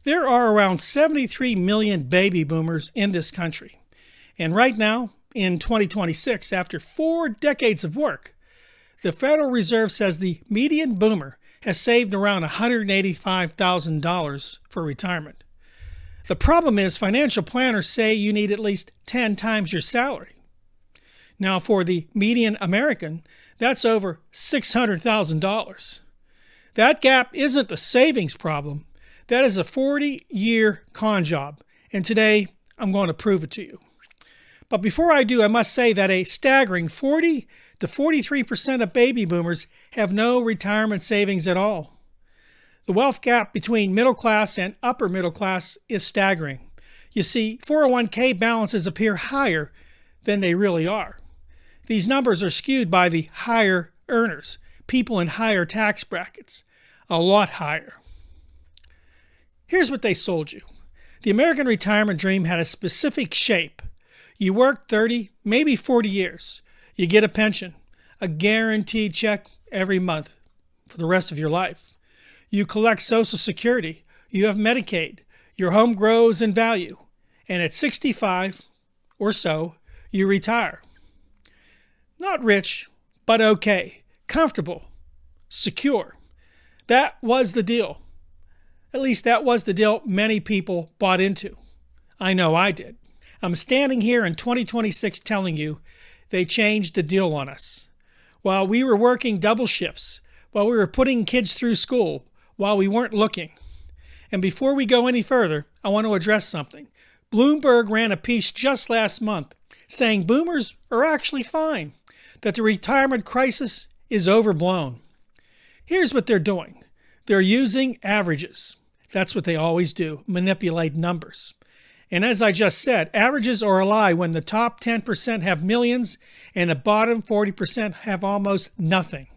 There are around 73 million baby boomers in this country. And right now, in 2026, after 4 decades of work, the Federal Reserve says the median boomer has saved around $185,000 for retirement. The problem is financial planners say you need at least 10 times your salary. Now, for the median American, that's over $600,000. That gap isn't a savings problem. That is a 40-year con job, and today I'm going to prove it to you. But before I do, I must say that a staggering 40 to 43% of baby boomers have no retirement savings at all. The wealth gap between middle class and upper middle class is staggering. You see, 401k balances appear higher than they really are. These numbers are skewed by the higher earners, people in higher tax brackets, a lot higher. Here's what they sold you. The American retirement dream had a specific shape. You work 30, maybe 40 years. You get a pension, a guaranteed check every month for the rest of your life. You collect Social Security. You have Medicaid. Your home grows in value. And at 65 or so, you retire. Not rich, but okay. Comfortable. Secure. That was the deal. At least that was the deal many people bought into. I know I did. I'm standing here in 2026 telling you they changed the deal on us. While we were working double shifts, while we were putting kids through school, while we weren't looking. And before we go any further, I want to address something. Bloomberg ran a piece just last month saying boomers are actually fine, that the retirement crisis is overblown. Here's what they're doing. They're using averages. That's what they always do, manipulate numbers. And as I just said, averages are a lie when the top 10% have millions and the bottom 40% have almost nothing.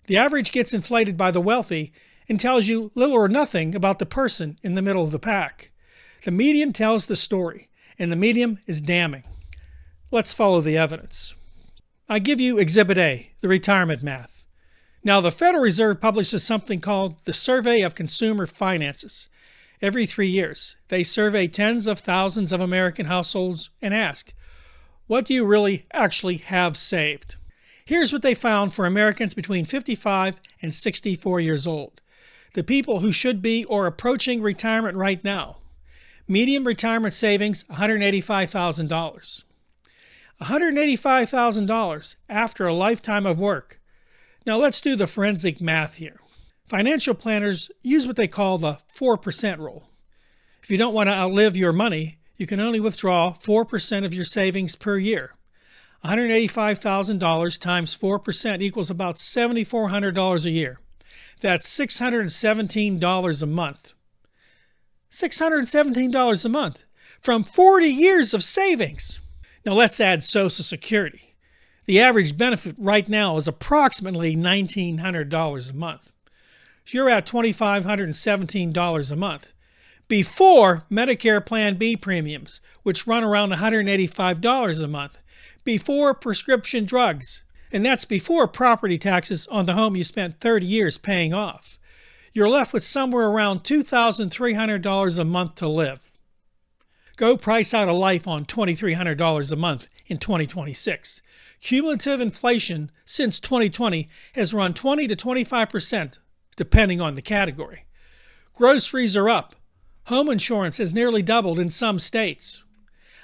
The average gets inflated by the wealthy and tells you little or nothing about the person in the middle of the pack. The median tells the story, and the median is damning. Let's follow the evidence. I give you Exhibit A, the retirement math. Now, the Federal Reserve publishes something called the Survey of Consumer Finances. Every 3 years, they survey tens of thousands of American households and ask, what do you really actually have saved? Here's what they found for Americans between 55 and 64 years old. The people who should be or approaching retirement right now. Median retirement savings, $185,000. $185,000 after a lifetime of work. Now let's do the forensic math here. Financial planners use what they call the 4% rule. If you don't want to outlive your money, you can only withdraw 4% of your savings per year. $185,000 times 4% equals about $7,400 a year. That's $617 a month. $617 a month from 40 years of savings. Now let's add Social Security. The average benefit right now is approximately $1,900 a month. So you're at $2,517 a month. Before Medicare Plan B premiums, which run around $185 a month. Before prescription drugs. And that's before property taxes on the home you spent 30 years paying off. You're left with somewhere around $2,300 a month to live. Go price out a life on $2,300 a month in 2026. Cumulative inflation since 2020 has run 20 to 25%, depending on the category. Groceries are up. Home insurance has nearly doubled in some states.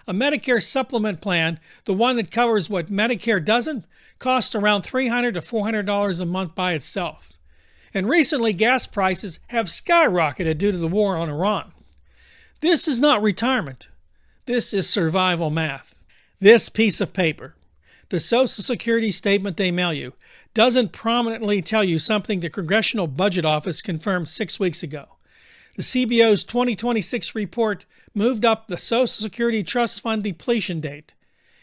A Medicare supplement plan, the one that covers what Medicare doesn't, costs around $300 to $400 a month by itself. And recently, gas prices have skyrocketed due to the war on Iran. This is not retirement. This is survival math. This piece of paper, the Social Security statement they mail you, doesn't prominently tell you something the Congressional Budget Office confirmed 6 weeks ago. The CBO's 2026 report moved up the Social Security Trust Fund depletion date.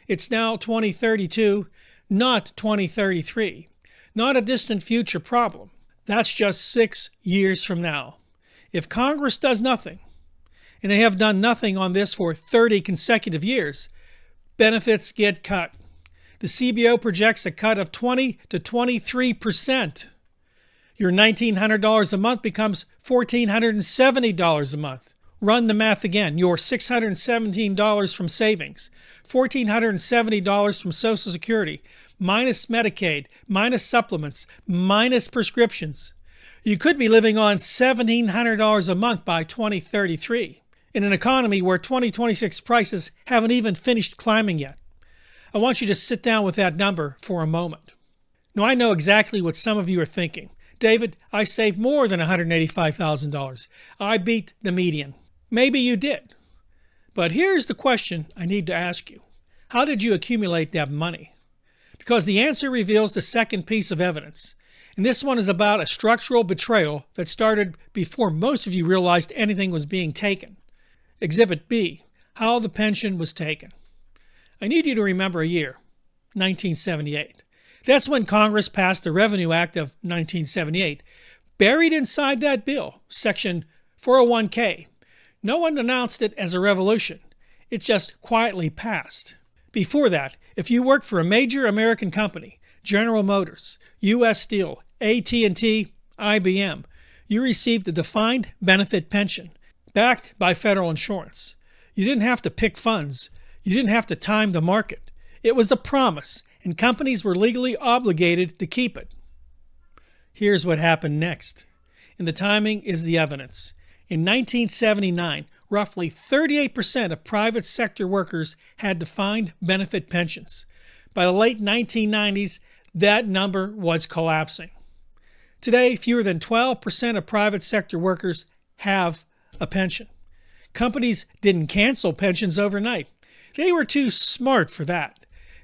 It's now 2032, not 2033. Not a distant future problem. That's just 6 years from now. If Congress does nothing, and they have done nothing on this for 30 consecutive years, benefits get cut. The CBO projects a cut of 20 to 23%. Your $1,900 a month becomes $1,470 a month. Run the math again. Your $617 from savings, $1,470 from Social Security, minus Medicaid, minus supplements, minus prescriptions. You could be living on $1,700 a month by 2033 in an economy where 2026 prices haven't even finished climbing yet. I want you to sit down with that number for a moment. Now, I know exactly what some of you are thinking. David, I saved more than $185,000. I beat the median. Maybe you did. But here's the question I need to ask you. How did you accumulate that money? Because the answer reveals the second piece of evidence. And this one is about a structural betrayal that started before most of you realized anything was being taken. Exhibit B, how the pension was taken. I need you to remember a year, 1978. That's when Congress passed the Revenue Act of 1978. Buried inside that bill, Section 401k. No one announced it as a revolution. It just quietly passed. Before that, if you worked for a major American company, General Motors, U.S. Steel, AT&T, IBM, you received a defined benefit pension, backed by federal insurance. You didn't have to pick funds. You didn't have to time the market. It was a promise, and companies were legally obligated to keep it. Here's what happened next. And the timing is the evidence. In 1979, roughly 38% of private sector workers had defined benefit pensions. By the late 1990s, that number was collapsing. Today, fewer than 12% of private sector workers have a pension. Companies didn't cancel pensions overnight. They were too smart for that.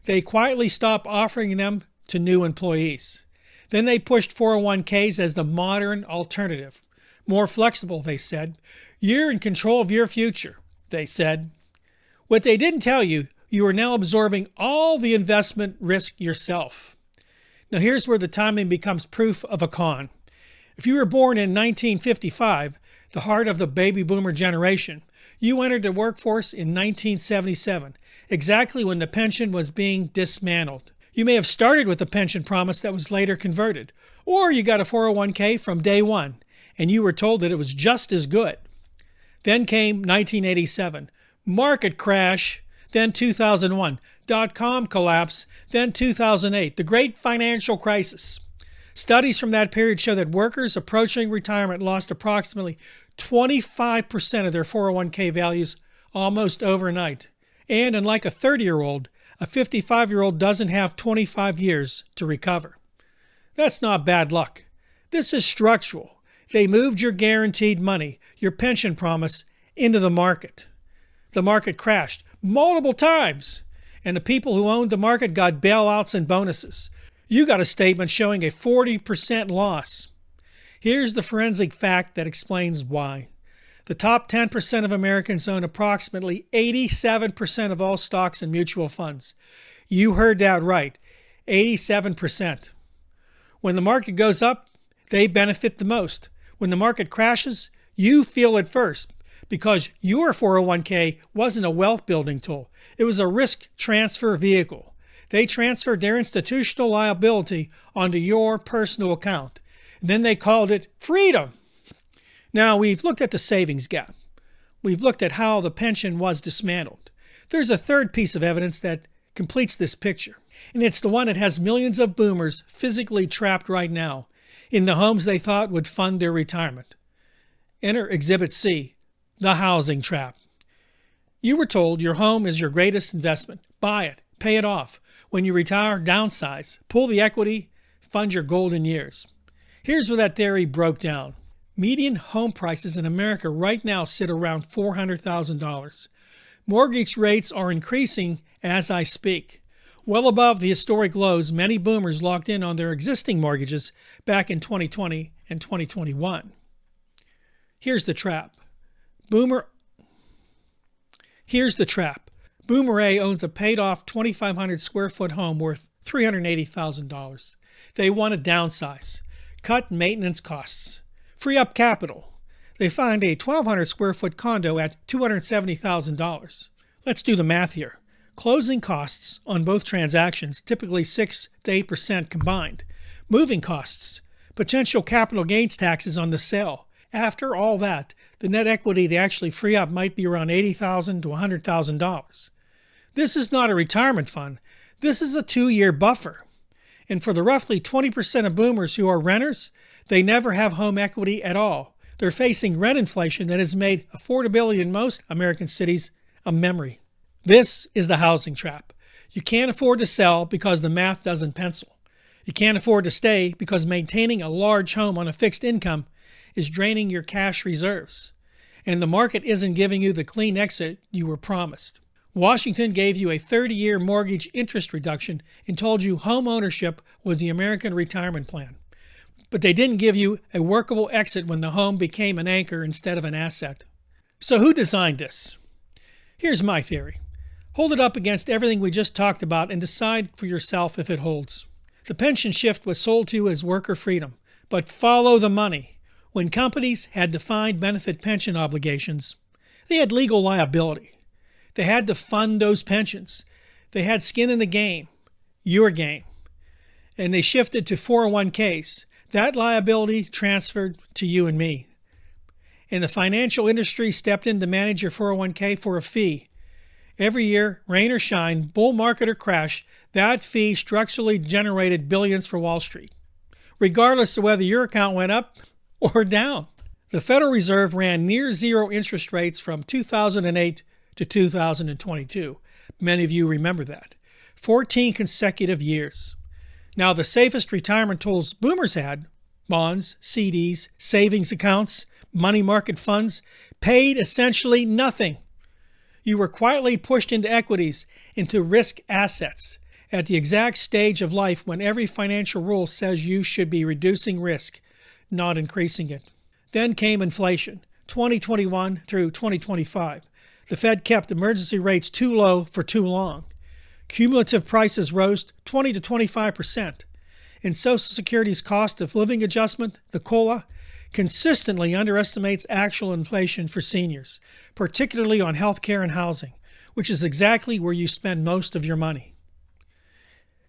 They quietly stopped offering them to new employees. Then they pushed 401ks as the modern alternative. More flexible, they said. You're in control of your future, they said. What they didn't tell you, you are now absorbing all the investment risk yourself. Now here's where the timing becomes proof of a con. If you were born in 1955, the heart of the baby boomer generation, you entered the workforce in 1977, exactly when the pension was being dismantled. You may have started with a pension promise that was later converted, or you got a 401k from day one, and you were told that it was just as good. Then came 1987, market crash, then 2001, dot-com collapse, then 2008, the great financial crisis. Studies from that period show that workers approaching retirement lost approximately 25% of their 401k values almost overnight. And unlike a 30-year-old, a 55-year-old doesn't have 25 years to recover. That's not bad luck. This is structural. They moved your guaranteed money, your pension promise, into the market. The market crashed multiple times, and the people who owned the market got bailouts and bonuses. You got a statement showing a 40% loss. Here's the forensic fact that explains why. The top 10% of Americans own approximately 87% of all stocks and mutual funds. You heard that right, 87%. When the market goes up, they benefit the most. When the market crashes, you feel it first because your 401k wasn't a wealth building tool. It was a risk transfer vehicle. They transferred their institutional liability onto your personal account. And then they called it freedom. Now, we've looked at the savings gap. We've looked at how the pension was dismantled. There's a third piece of evidence that completes this picture, and it's the one that has millions of boomers physically trapped right now in the homes they thought would fund their retirement. Enter Exhibit C, the housing trap. You were told your home is your greatest investment. Buy it, pay it off. When you retire, downsize, pull the equity, fund your golden years. Here's where that theory broke down. Median home prices in America right now sit around $400,000. Mortgage rates are increasing as I speak. Well above the historic lows many boomers locked in on their existing mortgages back in 2020 and 2021. Here's the trap. Boomer A owns a paid-off 2,500 square foot home worth $380,000. They want to downsize, cut maintenance costs, free up capital. They find a 1,200 square foot condo at $270,000. Let's do the math here. Closing costs on both transactions, typically 6 to 8% combined. Moving costs, potential capital gains taxes on the sale. After all that, the net equity they actually free up might be around $80,000 to $100,000. This is not a retirement fund. This is a 2-year buffer. And for the roughly 20% of boomers who are renters, they never have home equity at all. They're facing rent inflation that has made affordability in most American cities a memory. This is the housing trap. You can't afford to sell because the math doesn't pencil. You can't afford to stay because maintaining a large home on a fixed income is draining your cash reserves. And the market isn't giving you the clean exit you were promised. Washington gave you a 30-year mortgage interest reduction and told you home ownership was the American retirement plan. But they didn't give you a workable exit when the home became an anchor instead of an asset. So who designed this? Here's my theory. Hold it up against everything we just talked about and decide for yourself if it holds. The pension shift was sold to you as worker freedom, but follow the money. When companies had defined benefit pension obligations, they had legal liability. They had to fund those pensions. They had skin in the game, your game. And they shifted to 401ks. That liability transferred to you and me. And the financial industry stepped in to manage your 401k for a fee. Every year, rain or shine, bull market or crash, that fee structurally generated billions for Wall Street, regardless of whether your account went up or down. The Federal Reserve ran near zero interest rates from 2008 to 2022. Many of you remember that. 14 consecutive years. Now, the safest retirement tools boomers had, bonds, CDs, savings accounts, money market funds, paid essentially nothing. You were quietly pushed into equities, into risk assets, at the exact stage of life when every financial rule says you should be reducing risk, not increasing it. Then came inflation, 2021 through 2025. The Fed kept emergency rates too low for too long. Cumulative prices rose 20 to 25%. And Social Security's cost of living adjustment, the COLA, consistently underestimates actual inflation for seniors, particularly on health care and housing, which is exactly where you spend most of your money.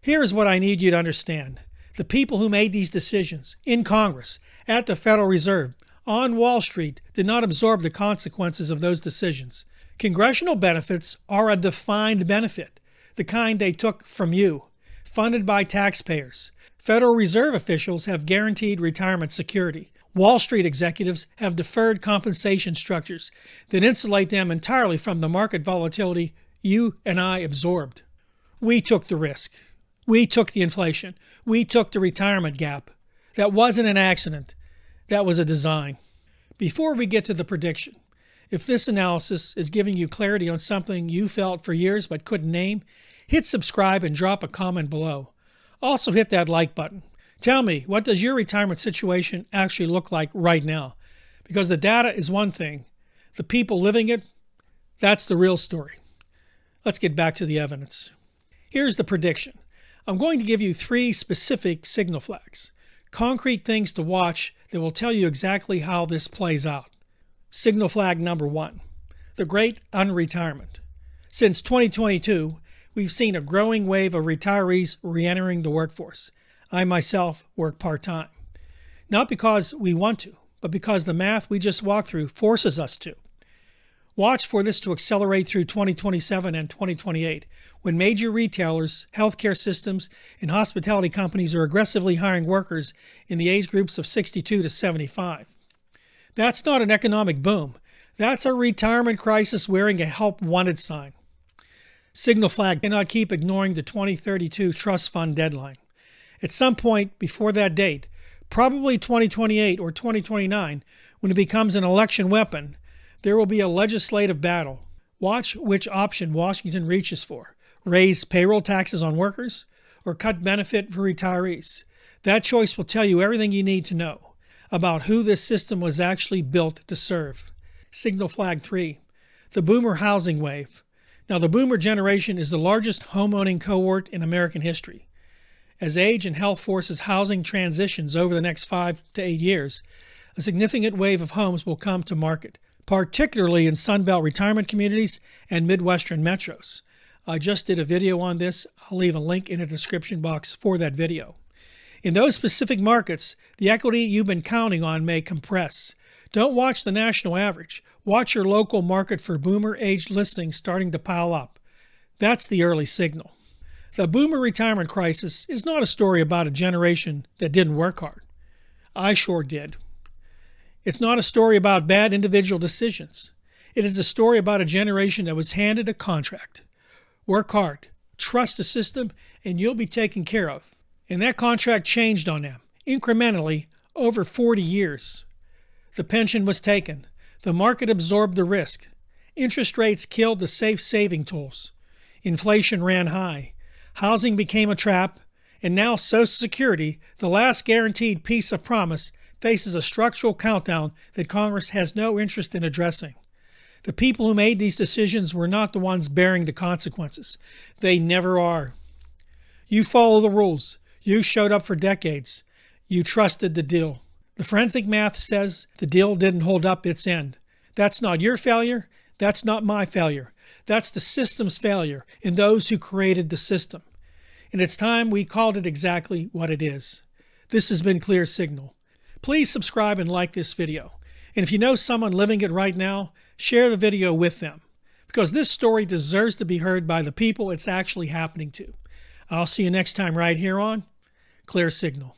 Here is what I need you to understand. The people who made these decisions in Congress, at the Federal Reserve, on Wall Street, did not absorb the consequences of those decisions. Congressional benefits are a defined benefit, the kind they took from you, funded by taxpayers. Federal Reserve officials have guaranteed retirement security. Wall Street executives have deferred compensation structures that insulate them entirely from the market volatility you and I absorbed. We took the risk. We took the inflation. We took the retirement gap. That wasn't an accident. That was a design. Before we get to the prediction, if this analysis is giving you clarity on something you felt for years but couldn't name, hit subscribe and drop a comment below. Also hit that like button. Tell me, what does your retirement situation actually look like right now? Because the data is one thing. The people living it, that's the real story. Let's get back to the evidence. Here's the prediction. I'm going to give you 3 specific signal flags, concrete things to watch that will tell you exactly how this plays out. Signal flag number 1, the great unretirement. Since 2022, we've seen a growing wave of retirees re-entering the workforce. I myself work part-time. Not because we want to, but because the math we just walked through forces us to. Watch for this to accelerate through 2027 and 2028, when major retailers, healthcare systems, and hospitality companies are aggressively hiring workers in the age groups of 62 to 75. That's not an economic boom. That's a retirement crisis wearing a help wanted sign. Signal flag cannot keep ignoring the 2032 trust fund deadline. At some point before that date, probably 2028 or 2029, when it becomes an election weapon, there will be a legislative battle. Watch which option Washington reaches for. Raise payroll taxes on workers or cut benefit for retirees. That choice will tell you everything you need to know about who this system was actually built to serve. Signal flag 3, the boomer housing wave. Now, the boomer generation is the largest homeowning cohort in American history. As age and health forces housing transitions over the next 5 to 8 years, a significant wave of homes will come to market, particularly in Sunbelt retirement communities and Midwestern metros. I just did a video on this. I'll leave a link in the description box for that video. In those specific markets, the equity you've been counting on may compress. Don't watch the national average. Watch your local market for boomer-aged listings starting to pile up. That's the early signal. The boomer retirement crisis is not a story about a generation that didn't work hard. I sure did. It's not a story about bad individual decisions. It is a story about a generation that was handed a contract. Work hard, trust the system, and you'll be taken care of. And that contract changed on them, incrementally, over 40 years. The pension was taken. The market absorbed the risk. Interest rates killed the safe saving tools. Inflation ran high. Housing became a trap. And now Social Security, the last guaranteed piece of promise, faces a structural countdown that Congress has no interest in addressing. The people who made these decisions were not the ones bearing the consequences. They never are. You follow the rules. You showed up for decades. You trusted the deal. The forensic math says the deal didn't hold up its end. That's not your failure. That's not my failure. That's the system's failure and those who created the system. And it's time we called it exactly what it is. This has been Clear Signal. Please subscribe and like this video. And if you know someone living it right now, share the video with them. Because this story deserves to be heard by the people it's actually happening to. I'll see you next time right here on Clear Signal.